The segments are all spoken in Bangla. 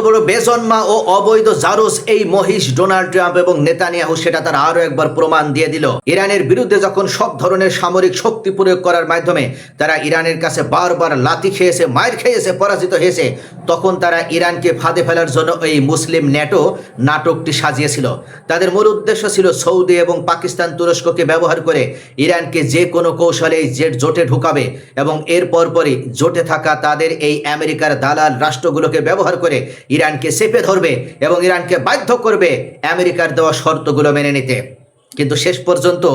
বড় বেজন্মা ও অবৈধ জারজ এই মহিষ ডোনাল্ড ট্রাম্প এবং নেতানিয়াহু, সেটা তারা আরো একবার প্রমাণ দিয়ে দিল। ইরানের বিরুদ্ধে যখন সব ধরনের সামরিক শক্তি প্রয়োগ করার মাধ্যমে তারা ইরানের কাছে বারবার লাথি খেয়েছে, মায়ের খেয়েছে, পরাজিত হয়েছে, তখন তারা ইরানকে ফাঁদে ফেলার জন্য এই মুসলিম ন্যাটো নাটকটি সাজিয়েছিল। তাদের মূল উদ্দেশ্য ছিল সৌদি এবং পাকিস্তান তুরস্ককে ব্যবহার করে ইরানকে যে কোনো কৌশলে জোটে ঢুকাবে এবং এর পরপরই জোটে থাকা তাদের এই আমেরিকার দালাল রাষ্ট্রগুলোকে ব্যবহার করে ইরানকে চেপে ধরবে এবং ইরানকে বাধ্য করবে আমেরিকার দেওয়া শর্তগুলো মেনে নিতে। কিন্তু শেষ পর্যন্ত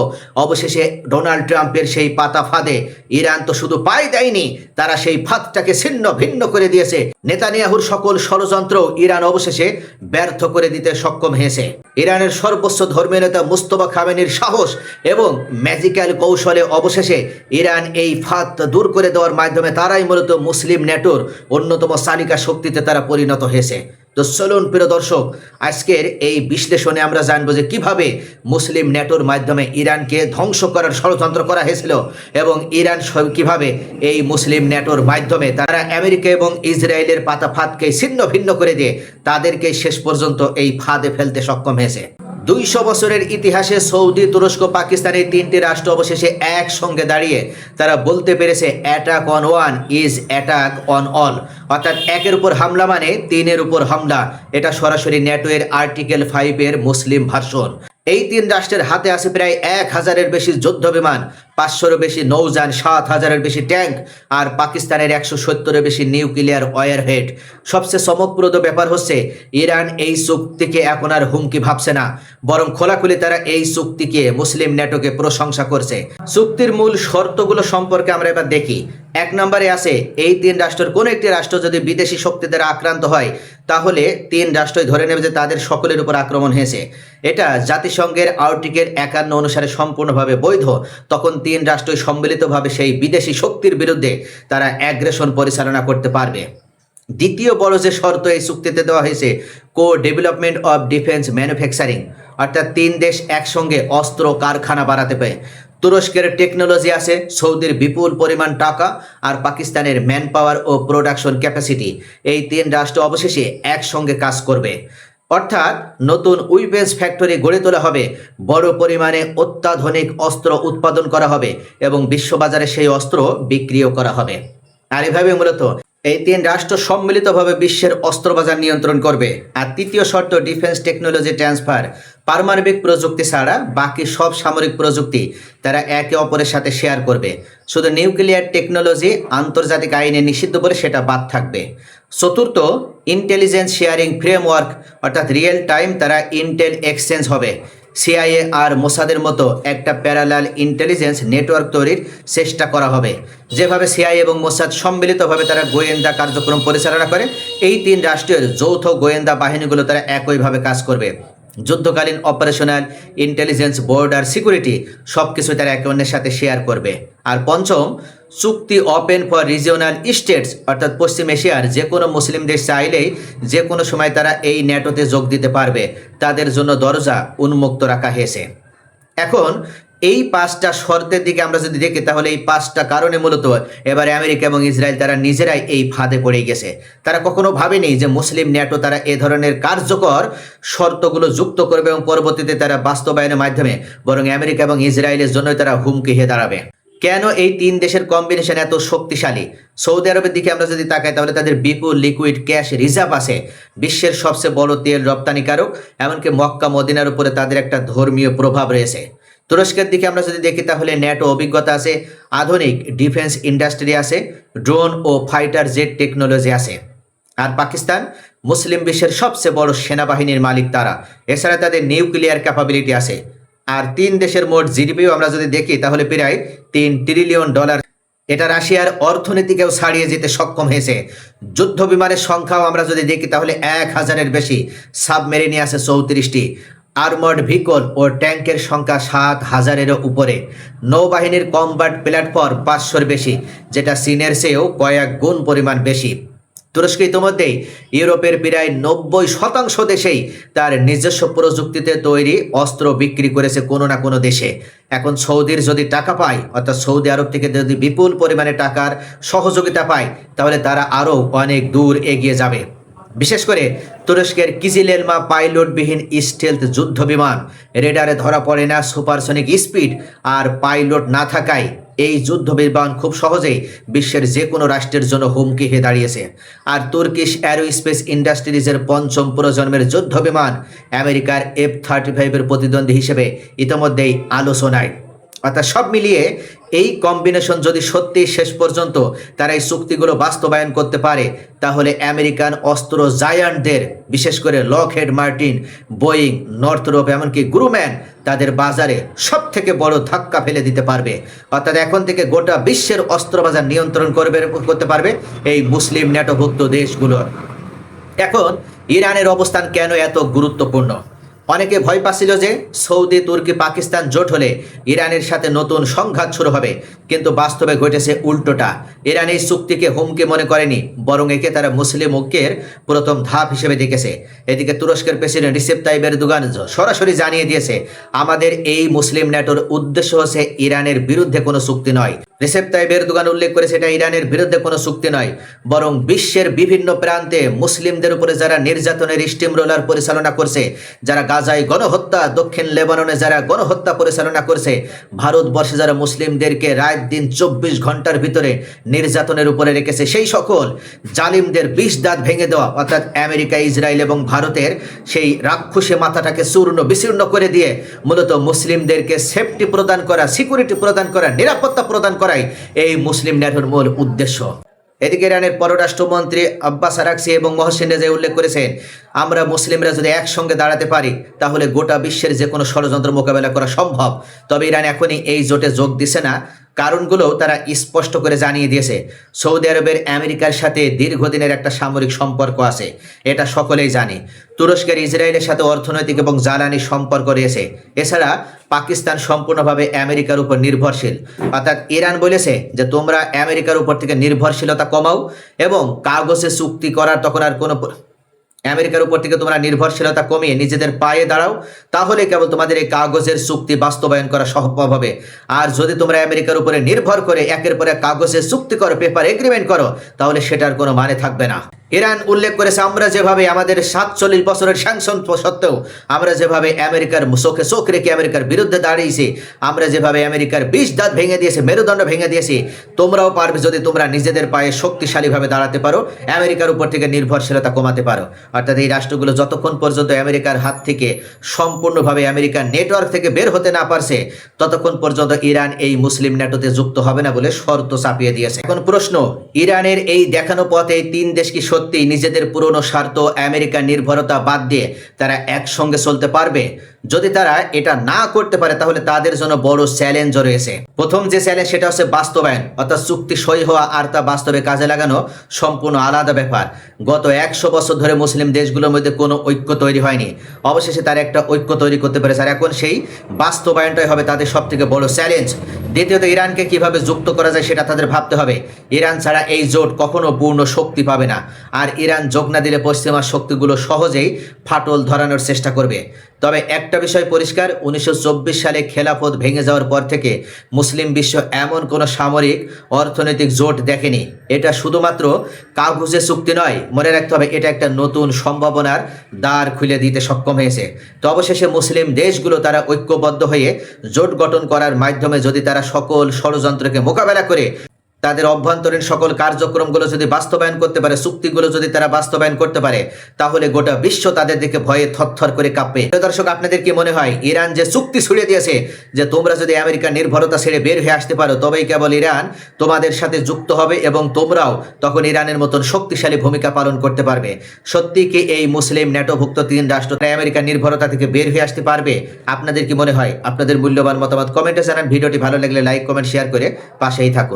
অবশেষে ডোনাল্ড ট্রাম্পের সেই পাতা ফাঁদে ইরান তো শুধু পায় দেয়নি, তারা সেই ফাঁদটাকে ছিন্ন ভিন্ন করে দিয়েছে। নেতানিয়াহুর সকল ষড়যন্ত্র ইরান অবশেষে ব্যর্থ করে দিতে সক্ষম হয়েছে। ইরানের সর্বোচ্চ ধর্মীয় নেতা মুস্তফা খামেনির সাহস এবং ম্যাজিক্যাল কৌশলে অবশেষে ইরান এই ফাঁদ দূর করে দেওয়ার মাধ্যমে তারাই মূলত মুসলিম ন্যাটোর অন্যতম চালিকা শক্তিতে তারা পরিণত হয়েছে। তো চলুন প্রিয় দর্শক, আজকের এই বিশ্লেষণে আমরা জানবো যে কিভাবে মুসলিম ন্যাটোর মাধ্যমে ইরানকে ধ্বংস করার ষড়যন্ত্র করা হয়েছিল এবং ইরান কিভাবে এই মুসলিম ন্যাটোর মাধ্যমে তারা আমেরিকা এবং ইসরায়েলের পাতা ফাঁদকে ছিন্ন ভিন্ন করে দিয়ে তাদেরকে শেষ পর্যন্ত এই ফাঁদে ফেলতে সক্ষম হয়েছে। 200 বছরের ইতিহাসে সৌদি, তুরস্ক, পাকিস্তান এই তিনটি রাষ্ট্র অবশেষে একসঙ্গে দাঁড়িয়ে তারা বলতে পেরেছে attack on one is attack on all, অর্থাৎ একের উপর হামলা মানে তিনের উপর হামলা। এটা সরাসরি ন্যাটো এর আর্টিকেল 5 এর মুসলিম ভার্সন। এই তিন রাষ্ট্রের হাতে আছে প্রায় 1000-এর বেশি যুদ্ধ বিমান, 500-এর বেশি নৌযান, 7000-এর বেশি ট্যাঙ্ক আর পাকিস্তানের 170-এর বেশি নিউক্লিয়ার ওয়ারহেড। সবচেয়ে চমকপ্রদ ব্যাপার হচ্ছে ইরান এই চুক্তিকে এখন আর হুমকি ভাবছে না, বরং খোলাখুলি তারা এই চুক্তিকে মুসলিম ন্যাটোকে প্রশংসা করছে। চুক্তির মূল শর্তগুলো সম্পর্কে আমরা এবার দেখি। 1 নম্বরে আছে এই তিন রাষ্ট্রের কোনো একটি রাষ্ট্র যদি বিদেশি শক্তি দ্বারা আক্রান্ত হয় তাহলে তিন রাষ্ট্রই ধরে নেবে যে তাদের সকলের উপর আক্রমণ হয়েছে। এটা জাতিসংঘের আর্টিকেল 51 অনুসারে সম্পূর্ণভাবে বৈধ। তখন তিন রাষ্ট্রই সম্মিলিতভাবে সেই বিদেশি শক্তির বিরুদ্ধে তারা অ্যাগ্রেশন পরিচালনা করতে পারবে। দ্বিতীয় বড় যে শর্ত এই চুক্তিতে দেওয়া হয়েছে, কো ডেভেলপমেন্ট অফ ডিফেন্স ম্যানুফ্যাকচারিং, অর্থাৎ তিন দেশ একসঙ্গে অস্ত্র কারখানা বাড়াতে পারে। তুরস্কের টেকনোলজি আছে, সৌদির বিপুল পরিমাণ টাকা আর পাকিস্তানের ম্যান পাওয়ার ও প্রোডাকশন ক্যাপাসিটি। এই তিন রাষ্ট্র অবশেষে একসঙ্গে কাজ করবে, অর্থাৎ নতুন উইপেন্স ফ্যাক্টরি গড়ে তোলা হবে, বড় পরিমাণে অত্যাধুনিক অস্ত্র উৎপাদন করা হবে এবং বিশ্ববাজারে সেই অস্ত্র বিক্রিও করা হবে। আর এভাবে মূলত এই তিন রাষ্ট্র সম্মিলিতভাবে বিশ্বের অস্ত্রবাজার নিয়ন্ত্রণ করবে। আর তৃতীয় শর্ত, ডিফেন্স টেকনোলজি ট্রান্সফার। পারমাণবিক প্রযুক্তি ছাড়া বাকি সব সামরিক প্রযুক্তি তারা একে অপরের সাথে শেয়ার করবে। শুধু নিউক্লিয়ার টেকনোলজি আন্তর্জাতিক আইনে নিষিদ্ধ বলে সেটা বাদ থাকবে। চতুর্থ, ইন্টেলিজেন্স শেয়ারিং ফ্রেমওয়ার্ক, অর্থাৎ রিয়েল টাইম তারা ইন্টেল এক্সচেঞ্জ হবে। সিআইএ আর মোসাদের মতো একটা প্যারালাল ইন্টেলিজেন্স নেটওয়ার্ক তৈরির চেষ্টা করা হবে। যেভাবে সিআইএ এবং মোসাদ সম্মিলিতভাবে তারা গোয়েন্দা কার্যক্রম পরিচালনা করে, এই তিন রাষ্ট্রের যৌথ গোয়েন্দা বাহিনীগুলো তারা একইভাবে কাজ করবে। যুদ্ধকালীন অপারেশনাল ইন্টেলিজেন্স, বর্ডার সিকিউরিটি সব কিছু তারা একে অন্যের সাথে শেয়ার করবে। আর পঞ্চম, চুক্তি ওপেন ফর রিজিওনাল স্টেটস, অর্থাৎ পশ্চিম এশিয়ার যে কোনো মুসলিম দেশ চাইলেই যে কোনো সময় তারা এই ন্যাটোতে যোগ দিতে পারবে, তাদের জন্য দরজা উন্মুক্ত রাখা হয়েছে। এখন এই 5টা শর্তের দিকে আমরা যদি দেখি তাহলে এই 5টা কারণে মূলত এবারে আমেরিকা এবং ইসরায়েল তারা নিজেরাই এই ফাঁদে পড়ে গেছে। তারা কখনো ভাবেনি যে মুসলিম ন্যাটো তারা এ ধরনের কার্যকর শর্তগুলো যুক্ত করবে এবং পরবর্তীতে তারা বাস্তবায়নের মাধ্যমে বরং আমেরিকা এবং ইসরায়েলের জন্যই তারা হুমকি হয়ে দাঁড়াবে। কেন এই তিন দেশের কম্বিনেশন এত শক্তিশালী? সৌদি আরবের দিকে আমরা যদি তাকাই তাহলে তাদের বিপুল লিকুইড ক্যাশ রিজার্ভ আছে, বিশ্বের সবচেয়ে বড় তেল রপ্তানিকারক, এমনকি মক্কা মদিনার উপরে তাদের একটা ধর্মীয় প্রভাব রয়েছে। তুরস্কের দিকে আমরা যদি দেখি তাহলে ন্যাটো অভিজ্ঞতা আছে, আধুনিক ডিফেন্স ইন্ডাস্ট্রি আছে, ড্রোন ও ফাইটার জেট টেকনোলজি আছে। আর পাকিস্তান মুসলিম বিশ্বের সবচেয়ে বড় সেনাবাহিনীর মালিক তারা, এছাড়া তাদের নিউক্লিয়ার ক্যাপাবিলিটি আছে। আর তিন দেশের মোট জিডিপিও আমরা যদি দেখি তাহলে প্রায় $3 ট্রিলিয়ন। এটা রাশিয়ার অর্থনীতিকেও ছাড়িয়ে যেতে সক্ষম হয়েছে। যুদ্ধ বিমানের সংখ্যাও আমরা যদি দেখি তাহলে 1000-এর বেশি, সাবমেরিনে আছে 34টি, আর্মার্ড ভিকল ও ট্যাঙ্কের সংখ্যা 7000-এরও উপরে, নৌবাহিনীর কম্ব্যাট প্ল্যাটফর্ম 500-এর বেশি, যেটা চীনের চেয়েও কয়েক গুণ পরিমাণ বেশি। তুরস্ক ইতিমধ্যেই ইউরোপের প্রায় 90% দেশেই তার নিজস্ব প্রযুক্তিতে তৈরি অস্ত্র বিক্রি করেছে কোনো না কোনো দেশে। এখন সৌদির যদি টাকা পায়, অর্থাৎ সৌদি আরব থেকে যদি বিপুল পরিমাণে টাকার সহযোগিতা পায়, তাহলে তারা আরও অনেক দূর এগিয়ে যাবে। বিশেষ করে তুরস্কের কিজিলেলমা পাইলটবিহীন স্টেলথ যুদ্ধ বিমান রেডারে ধরা পড়ে না সুপারসনিক স্পিড আর পাইলট না থাকায় এই যুদ্ধ বিমান খুব সহজেই বিশ্বের যে কোনো রাষ্ট্রের জন্য হুমকি হয়ে দাঁড়িয়েছে। আর তুর্কিশ অ্যারোস্পেস ইন্ডাস্ট্রিজের পঞ্চম প্রজন্মের যুদ্ধ বিমান আমেরিকার F-35 প্রতিদ্বন্দ্বী হিসেবে ইতিমধ্যেই আলোচনায়। অর্থাৎ সব মিলিয়ে এই কম্বিনেশন যদি সত্যি শেষ পর্যন্ত তারা এই চুক্তিগুলো বাস্তবায়ন করতে পারে, তাহলে আমেরিকান অস্ত্র জায়ান্টদের, বিশেষ করে লকহেড মার্টিন, বোয়িং, নর্থরোপ, এমনকি গ্রুম্যান তাদের বাজারে সব থেকে বড় ধাক্কা ফেলে দিতে পারবে। অর্থাৎ এখন থেকে গোটা বিশ্বের অস্ত্র বাজার নিয়ন্ত্রণ করতে পারবে এই মুসলিম ন্যাটোভুক্ত দেশগুলো। এখন ইরানের অবস্থান কেন এত গুরুত্বপূর্ণ? অনেকে ভয় পাচ্ছিল যে সৌদি, তুর্কি, পাকিস্তান জোট হলে ইরানের সাথে নতুন সংঘাত শুরু হবে, কিন্তু বাস্তবে ঘটেছে উল্টোটা। ইরান এই চুক্তিকে হুমকি মনে করেনি, বরং একে তারা মুসলিম ঐক্যের প্রথম ধাপ হিসেবে দেখেছে। এদিকে তুরস্কের প্রেসিডেন্ট রিসেপ তাইয়িপ এরদোগান সরাসরি জানিয়ে দিয়েছে, আমাদের এই মুসলিম ন্যাটোর উদ্দেশ্য হচ্ছে ইরানের বিরুদ্ধে কোনো চুক্তি নয়। রিসেপ তাইয়িপ এরদোগান উল্লেখ করেছে এটা ইরানের বিরুদ্ধে কোনো চুক্তি নয়, বরং বিশ্বের বিভিন্ন প্রান্তে মুসলিমদের উপরে যারা নির্যাতনের স্টিম রোলার পরিচালনা করছে, যারা গাজায় গণহত্যা, দক্ষিণ লেবাননে যারা গণহত্যা পরিচালনা করছে, ভারতবর্ষে যারা মুসলিমদেরকে রাত দিন 24 ঘন্টার ভিতরে নির্যাতনের উপরে রেখেছে, সেই সকল জালিমদের 20 দাঁত ভেঙে দেওয়া, অর্থাৎ আমেরিকা, ইসরায়েল এবং ভারতের সেই রাক্ষসে মাথাটাকে চূর্ণ বিচূর্ণ করে দিয়ে মূলত মুসলিমদেরকে সেফটি প্রদান করা, সিকিউরিটি প্রদান করা, নিরাপত্তা প্রদান করাই এই মুসলিম ন্যাটোর মূল উদ্দেশ্য। এদিকে ইরানের পররাষ্ট্রমন্ত্রী আব্বাস আরাকচি এবং মহসিন রেজাই উল্লেখ করেছেন, আমরা মুসলিমরা যদি একসঙ্গে দাঁড়াতে পারি তাহলে গোটা বিশ্বের যে কোনো ষড়যন্ত্র মোকাবেলা করা সম্ভব। তবে ইরান এখনই এই জোটে যোগ দিছে না, কারণগুলো তারা স্পষ্ট করে জানিয়ে দিয়েছে। সৌদি আরবের আমেরিকার সাথে দীর্ঘদিনের একটা সামরিক সম্পর্ক আছে, এটা সকলেই জানে। তুরস্কের ইসরায়েলের সাথে অর্থনৈতিক এবং জ্বালানি সম্পর্ক রয়েছে। এছাড়া পাকিস্তান সম্পূর্ণভাবে আমেরিকার উপর নির্ভরশীল। অর্থাৎ ইরান বলেছে যে তোমরা আমেরিকার উপর থেকে নির্ভরশীলতা কমাও এবং কাগজে চুক্তি করার তখন আর কোনো আমেরিকার উপর থেকে তোমরা নির্ভরশীলতা কমিয়ে নিজেদের পায়ে দাঁড়াও, তাহলে কেবল তোমাদের এই কাগজের চুক্তি বাস্তবায়ন করা সম্ভব হবে। আর যদি তোমরা আমেরিকার উপরে নির্ভর করে একের পর এক কাগজের চুক্তি করো, পেপার এগ্রিমেন্ট করো, তাহলে সেটার কোনো মানে থাকবে না। ইরান উল্লেখ করেছে, আমরা যেভাবে আমাদের 47 বছরের স্যাংশন সত্ত্বেও আমরা যেভাবে আমেরিকার চোখে চোখ রেখে আমেরিকার বিরুদ্ধে দাঁড়িয়েছি, আমরা যেভাবে আমেরিকার 20 দাঁত ভেঙে দিয়েছি, মেরুদণ্ড ভেঙে দিয়েছি, তোমরাও পারবে যদি তোমরা নিজেদের পায়ে শক্তিশালীভাবে দাঁড়াতে পারো, আমেরিকার উপর থেকে নির্ভরশীলতা কমাতে পারো। অর্থাৎ এই রাষ্ট্রগুলো যতক্ষণ পর্যন্ত আমেরিকার হাত থেকে সম্পূর্ণভাবে আমেরিকার নেটওয়ার্ক থেকে বের হতে না পারছে, ততক্ষণ পর্যন্ত ইরান এই মুসলিম ন্যাটোতে যুক্ত হবে না বলে শর্ত চাপিয়ে দিয়েছে। এখন প্রশ্ন, ইরানের এই দেখানো পথে এই 3 দেশ কি সত্যি নিজেদের পুরনো স্বার্থ, আমেরিকা নির্ভরতা বাদ দিয়ে তারা একসঙ্গে চলতে পারবে? যদি তারা এটা না করতে পারে তাহলে তাদের জন্য বড় চ্যালেঞ্জ রয়েছে। প্রথম যে চ্যালেঞ্জ সেটা হচ্ছে বাস্তবায়ন, অর্থাৎ চুক্তি সই হওয়া আর তা বাস্তবে কাজে লাগানো সম্পূর্ণ আলাদা ব্যাপার। গত 100 বছর ধরে মুসলিম দেশগুলোর মধ্যে কোনো ঐক্য তৈরি হয়নি, অবশেষে তারা একটা ঐক্য তৈরি করতে পেরেছে, আর এখন সেই বাস্তবায়নটাই হবে তাদের সব থেকে বড় চ্যালেঞ্জ। দ্বিতীয়ত, ইরানকে কিভাবে যুক্ত করা যায় সেটা তাদের ভাবতে হবে। ইরান ছাড়া এই জোট কখনো পূর্ণ শক্তি পাবে না, আর ইরান যোগ না দিলে পশ্চিমা শক্তিগুলো সহজেই ফাটল ধরানোর চেষ্টা করবে। তবে একটা বিষয় পরিষ্কার, 1924 সালে খেলাফত ভেঙে যাওয়ার পর থেকে মুসলিম বিশ্ব এমন কোনো সামরিক অর্থনৈতিক জোট দেখেনি। এটা শুধুমাত্র কাগজে চুক্তি নয়, মনে রাখতে হবে এটা একটা নতুন সম্ভাবনার দ্বার খুলে দিতে সক্ষম হয়েছে। তো অবশেষে মুসলিম দেশগুলো তারা ঐক্যবদ্ধ হয়ে জোট গঠন করার মাধ্যমে যদি তারা সকল ষড়যন্ত্রকে মোকাবেলা করে তাদের অভ্যন্তরীণ সকল কার্যক্রমগুলো যদি বাস্তবায়ন করতে পারে, চুক্তিগুলো যদি তারা বাস্তবায়ন করতে পারে, তাহলে গোটা বিশ্ব তাদের দিকে ভয়ে থরথর করে কাঁপবে। দর্শক, আপনাদের কি মনে হয় ইরান যে চুক্তি ছুড়ে দিয়েছে যে তোমরা যদি আমেরিকার নির্ভরতা ছেড়ে বের হয়ে আসতে পারো তবেই কেবল ইরান তোমাদের সাথে যুক্ত হবে এবং তোমরাও তখন ইরানের মতন শক্তিশালী ভূমিকা পালন করতে পারবে? সত্যি কি এই মুসলিম ন্যাটোভুক্ত 3 রাষ্ট্র আমেরিকার নির্ভরতা থেকে বের হয়ে আসতে পারবে? আপনাদের কি মনে হয়? আপনাদের মূল্যবান মতামত কমেন্টে জানান। ভিডিওটি ভালো লাগলে লাইক, কমেন্ট, শেয়ার করে পাশেই থাকুন।